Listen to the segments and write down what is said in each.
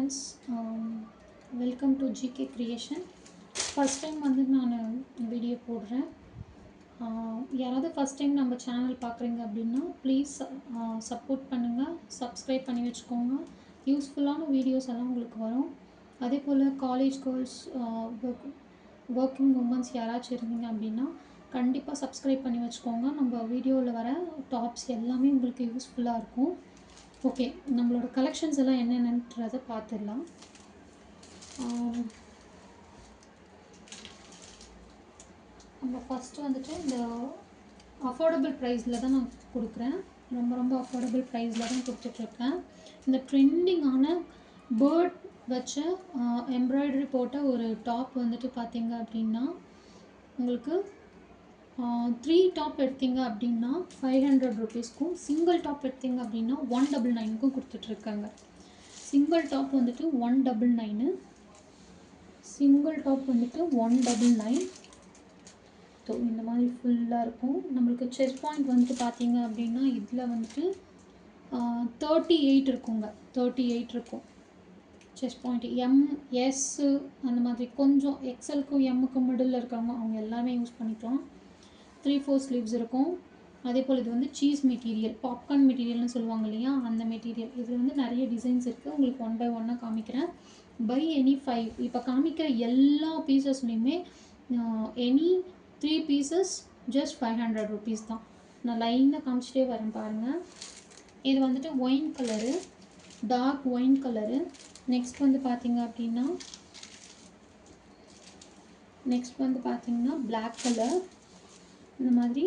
friends, welcome to GK Creation. First time வந்து நான் video போடுறேன். யாராவது ஃபஸ்ட் டைம் நம்ம சேனல் பார்க்குறீங்க அப்படின்னா ப்ளீஸ் சப்போர்ட் பண்ணுங்கள், சப்ஸ்கிரைப் பண்ணி வச்சுக்கோங்க. யூஸ்ஃபுல்லான வீடியோஸ் எல்லாம் உங்களுக்கு வரும். அதே போல் காலேஜ் கேர்ள்ஸ், ஒர்க்கிங் உமன்ஸ் யாராச்சும் இருந்தீங்க அப்படின்னா கண்டிப்பாக சப்ஸ்கிரைப் பண்ணி வச்சுக்கோங்க. நம்ம வீடியோவில் வர டாப்ஸ் எல்லாமே உங்களுக்கு யூஸ்ஃபுல்லாக இருக்கும். ஓகே, நம்மளோட கலெக்ஷன்ஸ் எல்லாம் என்னென்னன்றதை பார்த்துடலாம். நம்ம ஃபஸ்ட்டு வந்துட்டு இந்த அஃபோர்டபுள் ப்ரைஸில் தான் நான் கொடுக்குறேன். ரொம்ப அஃபோர்டபுள் ப்ரைஸில் தான் கொடுத்துட்ருக்கேன். இந்த ட்ரெண்டிங்கான பேர்ட் வச்ச எம்ப்ராய்டரி போட்ட ஒரு டாப் வந்துட்டு பார்த்தீங்க அப்படின்னா உங்களுக்கு 3 டாப் எடுத்தீங்க அப்படின்னா 500 ருபீஸ்க்கும், சிங்கிள் டாப் எடுத்தீங்க அப்படின்னா 199க்கும் கொடுத்துட்ருக்காங்க. சிங்கிள் டாப் வந்துட்டு 199, சிங்கிள் டாப் வந்துட்டு 199. ஸோ இந்த மாதிரி ஃபுல்லாக இருக்கும். நம்மளுக்கு செஸ்ட் பாயிண்ட் வந்துட்டு பார்த்தீங்க அப்படின்னா இதில் வந்துட்டு 38 இருக்குங்க. 38 இருக்கும் செஸ்ட் பாயிண்ட். எம்எஸ் அந்த மாதிரி கொஞ்சம் எக்ஸலுக்கும் எம்முக்கும் மிடில் இருக்கிறவங்க அவங்க எல்லாமே யூஸ் பண்ணிக்கலாம். 3/4 ஸ்லீவ்ஸ் இருக்கும். அதே போல் இது வந்து சீஸ் மெட்டீரியல், பாப்கார்ன் மெட்டீரியல்னு சொல்லுவாங்க இல்லையா, அந்த மெட்டீரியல். இதில் வந்து நிறைய டிசைன்ஸ் இருக்குது. உங்களுக்கு 1 by 1 காமிக்கிறேன். பை எனி 5, இப்போ காமிக்கிற எல்லா பீசஸ்லையுமே எனி 3 பீசஸ் ஜஸ்ட் 500 ருபீஸ் தான். நான் லைனாக காமிச்சிட்டே வரேன் பாருங்கள். இது வந்துட்டு wine colour, dark wine colour. Next வந்து பார்த்தீங்க அப்படின்னா பிளாக் கலர். இந்த மாதிரி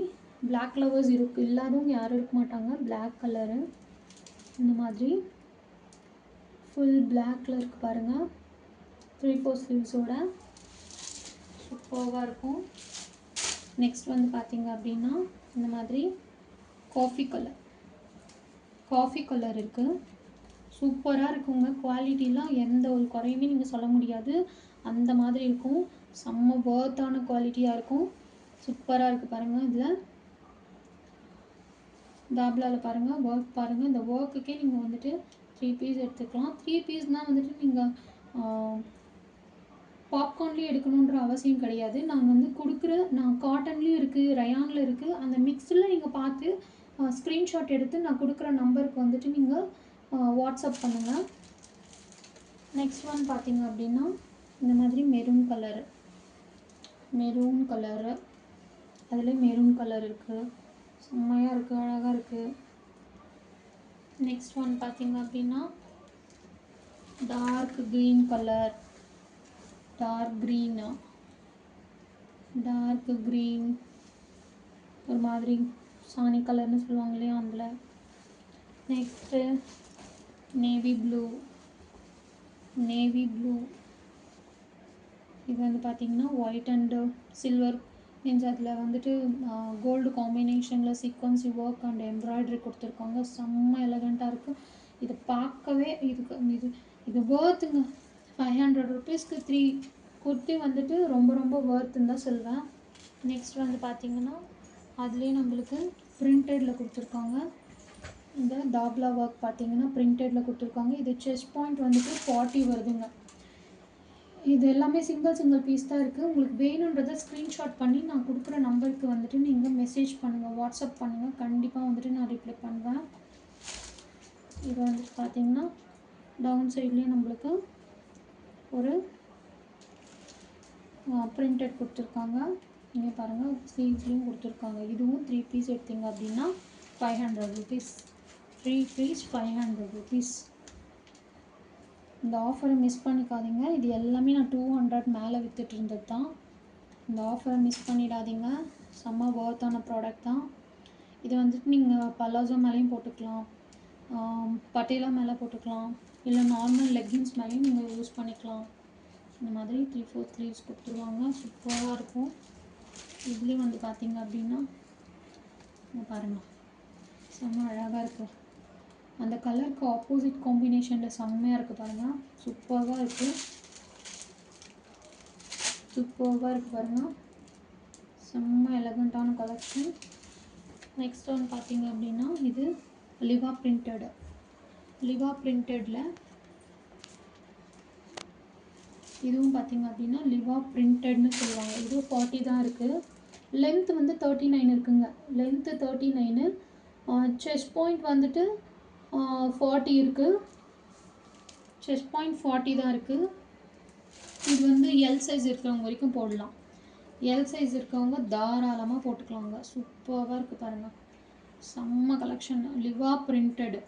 பிளாக் லவர்ஸ் இல்லாதவங்க யாரும் இருக்க மாட்டாங்க. பிளாக் கலரு இந்த மாதிரி ஃபுல் பிளாக்ல இருக்குது பாருங்கள். 3/4 ஸ்லீவ்ஸோட சூப்பராக இருக்கும். நெக்ஸ்ட் வந்து பார்த்தீங்க அப்படின்னா இந்த மாதிரி காஃபி கலர் இருக்குது. சூப்பராக இருக்குங்க. குவாலிட்டிலாம் எந்த ஒரு குறையுமே நீங்கள் சொல்ல முடியாது. அந்த மாதிரி இருக்கும். செம்ம வர்த்தான குவாலிட்டியாக இருக்கும். சூப்பராக இருக்குது பாருங்கள். இதில் தாப்லாவில் பாருங்கள், ஒர்க் பாருங்கள். இந்த ஒர்க்குக்கே நீங்கள் வந்துட்டு 3 பீஸ் எடுத்துக்கலாம். 3 பீஸ்னால் வந்துட்டு நீங்கள் பாப்கார்ன்லேயும் எடுக்கணுன்ற அவசியம் கிடையாது. நான் காட்டன்லேயும் இருக்குது, ரயானில் இருக்குது. அந்த மிக்ஸில் நீங்கள் பார்த்து ஸ்க்ரீன்ஷாட் எடுத்து நான் கொடுக்குற நம்பருக்கு வந்துட்டு நீங்கள் வாட்ஸ்அப் பண்ணுங்கள். நெக்ஸ்ட் ஒன் பார்த்தீங்க அப்படின்னா இந்த மாதிரி மெரூன் கலரு, அதில் மெரூன் கலர் இருக்குது. செம்மையாக இருக்குது, அழகாக இருக்குது. நெக்ஸ்ட் ஒன் பார்த்தீங்க அப்படின்னா dark green colour, dark green ஒரு மாதிரி சாணி கலர்னு சொல்லுவாங்க இல்லையா, அதில். Next navy blue. இது வந்து பார்த்திங்கன்னா ஒயிட் அண்டு சில்வர் மீன்ஸ் அதில் வந்துட்டு கோல்டு காம்பினேஷனில் சீக்வன்சி ஒர்க் அண்ட் எம்ப்ராய்டரி கொடுத்துருக்காங்க. செம்ம எலகண்ட்டாக இருக்குது. இது பார்க்கவே இது வேர்த்துங்க. 500 ருபீஸ்க்கு 3 குர்த்தி வந்துட்டு ரொம்ப வேர்த்துன்னு தான் சொல்வேன். நெக்ஸ்ட் வந்து பார்த்திங்கன்னா அதுலேயே நம்மளுக்கு பிரிண்டடில் கொடுத்துருக்காங்க. இந்த தாப்லா ஒர்க் பார்த்திங்கன்னா பிரிண்டடில் கொடுத்துருக்காங்க. இது செஸ்ட் பாயிண்ட் வந்துட்டு 40 வருதுங்க. இது எல்லாமே சிங்கிள் பீஸ் தான் இருக்குது. உங்களுக்கு வேணுன்றதை ஸ்க்ரீன்ஷாட் பண்ணி நான் கொடுக்குற நம்பருக்கு வந்துட்டு நீங்கள் மெசேஜ் பண்ணுங்கள், வாட்ஸ்அப் பண்ணுங்கள். கண்டிப்பாக வந்துட்டு நான் ரிப்ளை பண்ணுவேன். இது வந்துட்டு பார்த்திங்கன்னா டவுன் சைட்லேயும் நம்மளுக்கு ஒரு பிரிண்டட் கொடுத்துருக்காங்க. இங்கே பாருங்கள், ஸ்லீவ்ஸ்லேயும் கொடுத்துருக்காங்க. இதுவும் 3 பீஸ் எடுத்தீங்க அப்படின்னா 500 ருபீஸ். 3 piece 500 rupees. இந்த ஆஃபரை மிஸ் பண்ணிக்காதீங்க. இது எல்லாமே நான் 200 மேலே விற்றுட்டு இருந்தது தான். இந்த ஆஃபரை மிஸ் பண்ணிடாதீங்க. செம்ம வர்த்தான ப்ராடக்ட் தான். இது வந்துட்டு நீங்கள் பலாசோ மேலேயும் போட்டுக்கலாம், பட்டேலா மேலே போட்டுக்கலாம், இல்லை நார்மல் லெக்கின்ஸ் மேலேயும் நீங்கள் யூஸ் பண்ணிக்கலாம். இந்த மாதிரி 3/4 ஸ்லீவ்ஸ் கொடுத்துருவாங்க. சூப்பராக இருக்கும். இதுலேயும் வந்து பார்த்தீங்க அப்படின்னா பாருங்கள், செம்ம அழகாக இருக்குது. அந்த கலருக்கு ஆப்போசிட் காம்பினேஷனில் செம்மையாக இருக்குது பாருங்கள். சூப்பராக இருக்குது பாருங்கள். செம்ம எலகண்ட்டான கலெக்ஷன். நெக்ஸ்ட் ஒன் பார்த்தீங்க அப்படின்னா இது லிவா பிரிண்டடில் இதுவும் பார்த்திங்க அப்படின்னா லிவா பிரிண்டட்னு சொல்லுவாங்க. இதுவும் 40 தான் இருக்குது. லென்த் வந்து 39 இருக்குங்க. லென்த்து 39. செஸ்ட் பாயிண்ட் வந்துட்டு 40 இருக்குது. செஸ்ட் பாயிண்ட் 40 தான் இருக்குது. இது வந்து எல் சைஸ் இருக்கிறவங்க வரைக்கும் போடலாம். எல் சைஸ் இருக்கவங்க தாராளமாக போட்டுக்கலாங்க. சூப்பராக இருக்குது பாருங்கள். செம்ம கலெக்ஷன். லிவா பிரிண்டட்.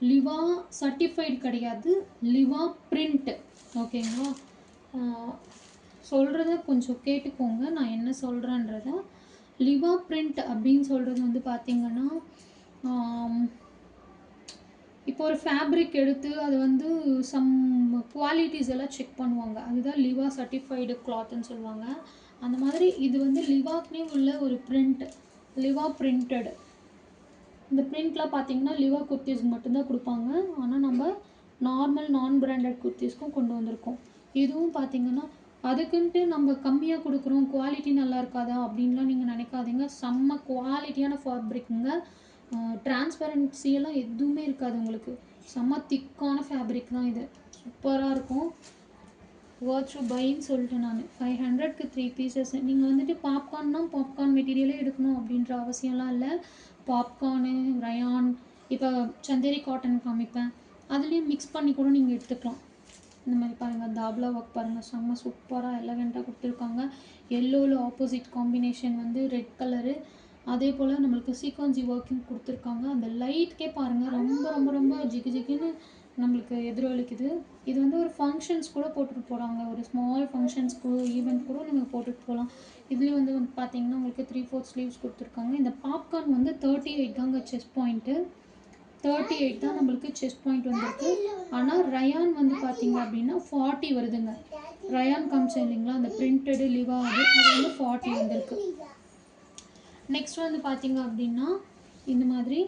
லிவா சர்டிஃபைடு கிடையாது, லிவா பிரிண்ட். ஓகேங்களா? சொல்கிறத கொஞ்சம் கேட்டுக்கோங்க, நான் என்ன சொல்கிறேன்றத. லிவா பிரிண்ட் அப்படின்னு சொல்கிறது வந்து பார்த்திங்கன்னா, இப்போ ஒரு ஃபேப்ரிக் எடுத்து அது வந்து சம் குவாலிட்டிஸ் எல்லாம் செக் பண்ணுவாங்க. அதுதான் லிவா சர்டிஃபைடு கிளாத்துன்னு சொல்லுவாங்க. அந்த மாதிரி இது வந்து லிவாக்குனே உள்ள ஒரு பிரிண்ட், லிவா பிரிண்டட். இந்த பிரிண்ட்லாம் பார்த்தீங்கன்னா லிவா குர்த்திஸ் மட்டும்தான் கொடுப்பாங்க. ஆனால் நம்ம நார்மல் நான் பிராண்டட் குர்த்திஸ்க்கும் கொண்டு வந்திருக்கோம். இதுவும் பார்த்தீங்கன்னா அதுக்குன்ட்டு நம்ம கம்மியாக கொடுக்குறோம், குவாலிட்டி நல்லா இருக்காதா அப்படின்லாம் நீங்கள் நினைக்காதீங்க. செம்ம குவாலிட்டியான ஃபேப்ரிக்குங்க. டிரான்ஸ்பரன்சியெல்லாம் எதுவுமே இருக்காது உங்களுக்கு. செம்ம திக்கான ஃபேப்ரிக் தான் இது. சூப்பராக இருக்கும். வாட்ச் பைன்னு சொல்லிட்டு நான் 500க்கு 3 பீசஸ். நீங்கள் வந்துட்டு பாப்கார்ன் மெட்டீரியலே எடுக்கணும் அப்படின்ற அவசியம்லாம் இல்லை. பாப்கார்னு, ரயான், இப்போ சந்தேரி காட்டன் காமிப்பேன், அதுலேயும் மிக்ஸ் பண்ணி கூட நீங்கள் எடுத்துக்கலாம். இந்த மாதிரி பாருங்கள், தாப்லா ஒர்க் பாருங்கள், செம்ம சூப்பராக எலகெண்ட்டாக கொடுத்துருக்காங்க. எல்லோவில் ஆப்போசிட் காம்பினேஷன் வந்து ரெட் கலரு. அதே போல் நம்மளுக்கு சீக்வன்சி ஒர்க்கிங் கொடுத்துருக்காங்க. அந்த லைட்கே பாருங்கள், ரொம்ப ரொம்ப ரொம்ப ஜிகு ஜிகுன்னு நம்மளுக்கு எதிரொலிக்குது. இது வந்து ஒரு ஃபங்க்ஷன்ஸ் கூட போட்டுட்டு போகிறாங்க. ஒரு ஸ்மால் ஃபங்க்ஷன்ஸ்க்கு ஈவெண்ட் கூட நீங்கள் போட்டுட்டு போகலாம். இதுலேயும் வந்து பார்த்தீங்கன்னா உங்களுக்கு 3/4 ஸ்லீவ்ஸ் கொடுத்துருக்காங்க. இந்த பாப்கார்ன் வந்து 38 தாங்க செஸ்ட் பாயிண்ட்டு. 38 தான் நம்மளுக்கு செஸ்ட் பாயிண்ட் வந்திருக்கு. ஆனால் ரயான் வந்து பார்த்தீங்க அப்படின்னா 40 வருதுங்க. ரயான் காமிச்சேன் இல்லைங்களா, அந்த பிரிண்டடு லிவா, அது வந்து 40 வந்திருக்கு. நெக்ஸ்ட் வந்து பார்த்தீங்க அப்படின்னா இந்த மாதிரி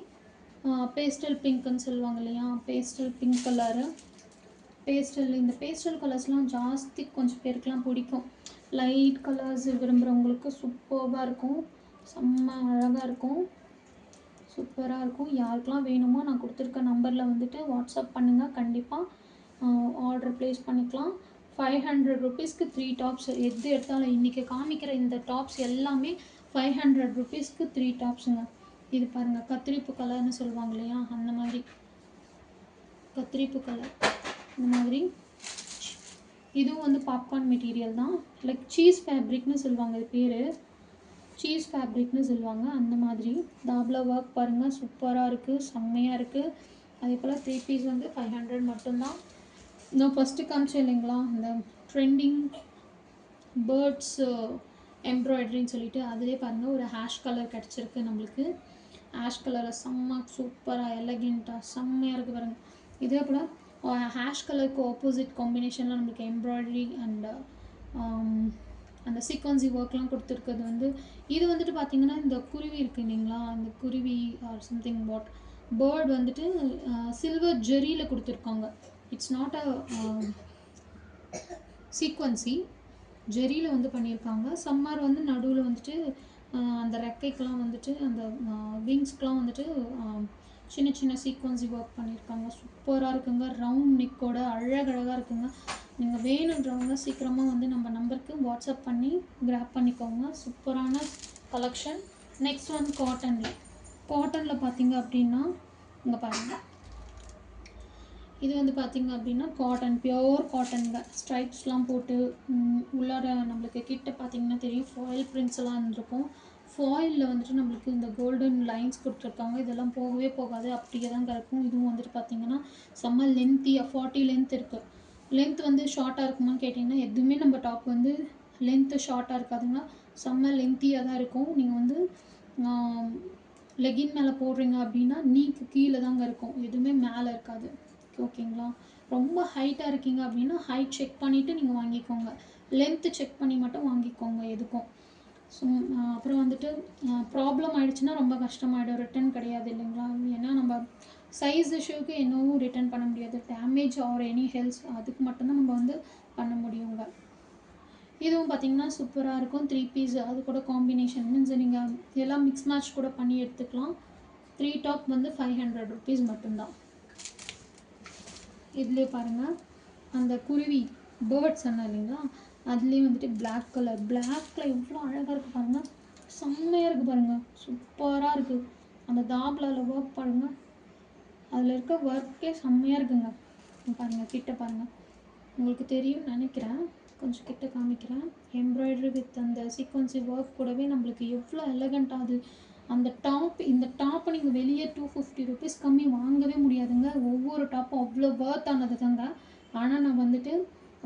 பேஸ்டல் பிங்க்குன்னு சொல்லுவாங்க இல்லையா, பேஸ்டல் பிங்க் கலரு. இந்த பேஸ்டல் கலர்ஸ்லாம் ஜாஸ்தி கொஞ்சம் பேருக்குலாம் பிடிக்கும். லைட் கலர்ஸ் விரும்புகிறவங்களுக்கு சூப்பராக இருக்கும். செம்ம அழகாக இருக்கும், சூப்பராக இருக்கும். யாருக்கெல்லாம் வேணுமோ நான் கொடுத்துருக்க நம்பரில் வந்துட்டு வாட்ஸ்அப் பண்ணுங்கள். கண்டிப்பாக ஆர்டர் ப்ளேஸ் பண்ணிக்கலாம். 500 ருபீஸ்க்கு 3 டாப்ஸ் எது எடுத்தாலும். இன்றைக்கி காமிக்கிற இந்த டாப்ஸ் எல்லாமே 500 ருபீஸ்க்கு 3 டாப்ஸுங்க. இது பாருங்கள், கத்திரிப்பு கலர்னு சொல்லுவாங்க இல்லையா, அந்த மாதிரி கத்திரிப்பு கலர். இந்த மாதிரி இதுவும் வந்து பாப்கார்ன் மெட்டீரியல் தான். லைக் சீஸ் ஃபேப்ரிக்னு சொல்லுவாங்க, இது பேர் சீஸ் ஃபேப்ரிக்னு சொல்லுவாங்க. அந்த மாதிரி தாப்லா ஒர்க் பாருங்கள், சூப்பராக இருக்குது, செம்மையாக இருக்குது. அதே போல் 3 பீஸ் வந்து 500 மட்டும்தான். நான் ஃபஸ்ட்டு காமிச்சேன் இல்லைங்களா, இந்த ட்ரெண்டிங் பேர்ட்ஸ் எம்ப்ராய்டரின்னு சொல்லிட்டு, அதிலே பாருங்கள் ஒரு ஹேஷ் கலர் கிடச்சிருக்கு நம்மளுக்கு. ஹேஷ் கலரில் செம்ம சூப்பராக எலகெண்ட்டாக செம்மையாக இருக்குது பாருங்கள். இதே போல் ஹேஷ் கலருக்கு ஆப்போசிட் காம்பினேஷனில் நம்மளுக்கு எம்ப்ராய்டரி அண்ட் அந்த சீக்வன்சி ஒர்க்லாம் கொடுத்துருக்குறது வந்து, இது வந்துட்டு பார்த்திங்கன்னா இந்த குருவி இருக்குது இல்லைங்களா, அந்த குருவி ஆர் சம்திங் பேர்ட் வந்துட்டு சில்வர் ஜெரியில் கொடுத்துருக்காங்க. இட்ஸ் நாட் அ சீக்வன்சி, ஜெரியில் வந்து பண்ணியிருக்காங்க. சம்மர் வந்து நடுவில் வந்துட்டு அந்த ரெக்கைக்கெலாம் வந்துட்டு அந்த விங்ஸ்க்கெலாம் வந்துட்டு சின்ன சின்ன சீக்வன்சி ஒர்க் பண்ணியிருக்காங்க. சூப்பராக இருக்குங்க. ரவுண்ட் நெக்கோட அழகழகாக இருக்குங்க. நீங்கள் வேணுன்றவங்க சீக்கிரமாக வந்து நம்ம நம்பருக்கு வாட்ஸ்அப் பண்ணி கிராப் பண்ணிக்கோங்க. சூப்பரான கலெக்ஷன். நெக்ஸ்ட் வந்து காட்டனில் பார்த்தீங்க அப்படின்னா இங்கே பாருங்கள், இது வந்து பார்த்திங்க அப்படின்னா காட்டன், பியோர் காட்டனுங்க. ஸ்ட்ரைப்ஸ்லாம் போட்டு உள்ளார நம்மளுக்கு கிட்ட பார்த்திங்கன்னா தெரியும், ஃபாயில் பிரிண்ட்ஸ் எல்லாம் இருந்திருக்கும். ஃபாயிலில் வந்துட்டு நம்மளுக்கு இந்த கோல்டன் லைன்ஸ் கொடுத்துருக்காங்க. இதெல்லாம் போகவே போகாது, அப்படியே தான் இருக்கும். இதுவும் வந்துட்டு பார்த்திங்கன்னா செம்ம லென்த்தியாக 40 லென்த் இருக்குது. லென்த் வந்து ஷார்ட்டாக இருக்குமான்னு கேட்டிங்கன்னா எதுவுமே நம்ம டாப் வந்து லென்த்து ஷார்ட்டாக இருக்காதுங்க, செம்ம லென்த்தியாக தான் இருக்கும். நீங்கள் வந்து லெகின் மேலே போடுறீங்க அப்படின்னா நீக்கு கீழே தாங்க இருக்கும், எதுவுமே மேலே இருக்காது. ஓகேங்களா? ரொம்ப ஹைட்டாக இருக்கீங்க அப்படின்னா ஹைட் செக் பண்ணிவிட்டு நீங்கள் வாங்கிக்கோங்க, லென்த்து செக் பண்ணி மட்டும் வாங்கிக்கோங்க எதுக்கும். ஸோ அப்புறம் வந்துட்டு ப்ராப்ளம் ஆகிடுச்சுன்னா ரொம்ப கஷ்டமாயிடும், ரிட்டன் கிடையாது இல்லைங்களா. ஏன்னா நம்ம சைஸ் இஷ்யூக்கு என்னவும் ரிட்டன் பண்ண முடியாது, டேமேஜ் ஆர் எனி ஹெல்ஸ் அதுக்கு மட்டும்தான் நம்ம வந்து பண்ண முடியுங்க. இதுவும் பார்த்திங்கன்னா சூப்பராக இருக்கும். 3 பீஸ் அது கூட காம்பினேஷன் மீன்ஸ் நீங்கள் எல்லாம் மிக்ஸ் மேட்ச் கூட பண்ணி எடுத்துக்கலாம். 3 டாப் வந்து 500 ருபீஸ் மட்டும்தான். இதுலேயே பாருங்கள், அந்த குருவி பேர்ட்ஸ் சொன்னேன் இல்லைங்களா, அதுலேயே வந்துட்டு பிளாக் கலர், பிளாக்ல எவ்வளோ அழகாக இருக்குது பாருங்கள், செம்மையாக இருக்குது பாருங்கள், சூப்பராக இருக்குது. அந்த தாப்லாவில் ஒர்க் பாருங்கள், அதில் இருக்க ஒர்க்கே செம்மையாக இருக்குங்க. பாருங்கள், கிட்ட பாருங்கள், உங்களுக்கு தெரியும்னு நினைக்கிறேன், கொஞ்சம் கிட்ட காமிக்கிறேன். எம்ப்ராய்டரி வித் அந்த சீக்வன்சி ஒர்க் கூடவே நம்மளுக்கு எவ்வளோ எலகண்ட்டாக அது. அந்த டாப், இந்த டாப்பை நீங்கள் வெளியே 250 ருபீஸ் கம்மி வாங்கவே முடியாதுங்க. ஒவ்வொரு டாப்பும் அவ்வளோ ஒர்த் ஆனது தாங்க. ஆனால் நான் வந்துட்டு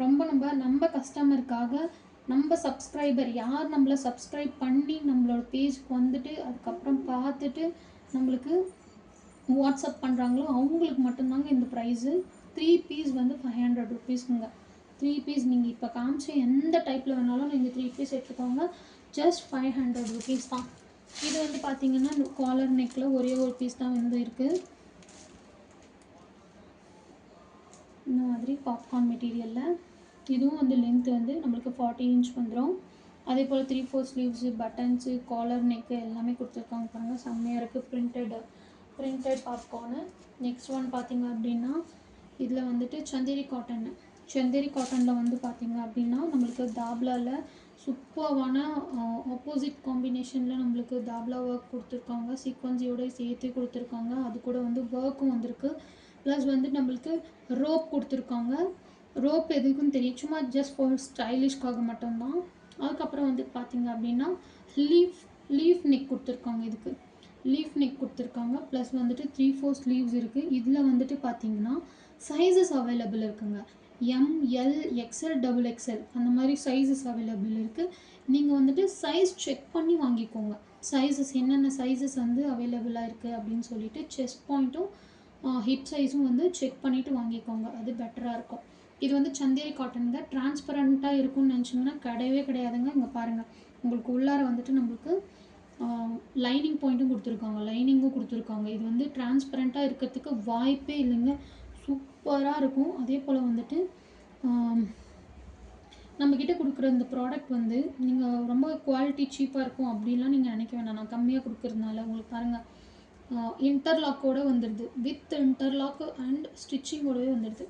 ரொம்ப நம்ம கஸ்டமருக்காக, நம்ம சப்ஸ்கிரைபர் யார் நம்மளை சப்ஸ்கிரைப் பண்ணி நம்மளோட பேஜ்க்கு வந்துட்டு அதுக்கப்புறம் பார்த்துட்டு நம்மளுக்கு வாட்ஸ்அப் பண்ணுறாங்களோ அவங்களுக்கு மட்டும்தாங்க இந்த ப்ரைஸு. 3 பீஸ் வந்து 500 ருபீஸ்க்குங்க. 3 பீஸ் நீங்கள் இப்போ காமிச்ச எந்த டைப்பில் வேணாலும் நீங்கள் 3 பீஸ் எடுத்துக்கோங்க. ஜஸ்ட் 500 ருபீஸ் தான். இது வந்து பார்த்தீங்கன்னா காலர் நெக்கில் ஒரே ஒரு பீஸ் தான் வந்து இருக்குது. இந்த மாதிரி பாப்கார்ன் மெட்டீரியலில் இதுவும் வந்து லென்த் வந்து நம்மளுக்கு 40 இன்ச் வந்துடும். அதே போல் 3/4 ஸ்லீவ்ஸு, பட்டன்ஸு, காலர் நெக்கு எல்லாமே கொடுத்துருக்காங்க பாருங்கள், செம்மையாக இருக்குது. Printed popcorn. நெக்ஸ்ட் ஒன் பார்த்திங்க அப்படின்னா இதில் வந்துட்டு சந்தேரி காட்டனில் வந்து பார்த்திங்க அப்படின்னா நம்மளுக்கு தாப்லாவில் சூப்பர்வான ஆப்போசிட் காம்பினேஷனில் நம்மளுக்கு தாப்லா ஒர்க் கொடுத்துருக்காங்க, சீக்வன்ஸியோட சேர்த்து கொடுத்துருக்காங்க. அது கூட வந்து ஒர்க்கும் வந்திருக்கு. ப்ளஸ் வந்து நம்மளுக்கு ரோப் கொடுத்துருக்காங்க. ரோப் எதுக்குன்னு தெரியும், சும்மா ஜஸ்ட் ஃபார் ஸ்டைலிஷ்காக மட்டும்தான். அதுக்கப்புறம் வந்து பார்த்திங்க அப்படின்னா லீஃப் நெக் கொடுத்துருக்காங்க. இதுக்கு லீஃப் நெக் கொடுத்துருக்காங்க. ப்ளஸ் வந்துட்டு 3/4 ஸ்லீவ்ஸ் இருக்குது. இதில் வந்துட்டு பார்த்திங்கன்னா சைஸஸ் அவைலபிள் இருக்குங்க. ML XL XXL அந்த மாதிரி சைஸஸ் அவைலபிள் இருக்குது. நீங்கள் வந்துட்டு சைஸ் செக் பண்ணி வாங்கிக்கோங்க. சைஸஸ் என்னென்ன சைஸஸ் வந்து அவைலபிளாக இருக்குது அப்படின்னு சொல்லிட்டு செஸ்ட் பாயிண்ட்டும் ஹிப் சைஸும் வந்து செக் பண்ணிவிட்டு வாங்கிக்கோங்க, அது பெட்டராக இருக்கும். இது வந்து சந்தேரி காட்டனுங்க. டிரான்ஸ்பரண்ட்டாக இருக்கும்னு நினச்சிங்கன்னா கிடையவே கிடையாதுங்க. இங்கே பாருங்கள், உங்களுக்கு உள்ளார வந்துட்டு நம்மளுக்கு லைனிங் பாயிண்ட்டும் கொடுத்துருக்காங்க. இது வந்து டிரான்ஸ்பரண்ட்டாக இருக்கிறதுக்கு வாய்ப்பே இல்லைங்க. சூப்பராக இருக்கும். அதே போல் வந்துட்டு நம்மக்கிட்ட கொடுக்குற இந்த ப்ராடக்ட் வந்து நீங்கள் ரொம்ப குவாலிட்டி சீப்பாக இருக்கும் அப்படின்லாம் நீங்கள் நினைக்க வேண்டாம். நான் கம்மியாக கொடுக்குறதுனால உங்களுக்கு பாருங்கள், இன்டர்லாக்கோடு வந்துடுது, வித் இன்டர்லாக் அண்ட் ஸ்டிச்சிங்கோடவே வந்துடுது.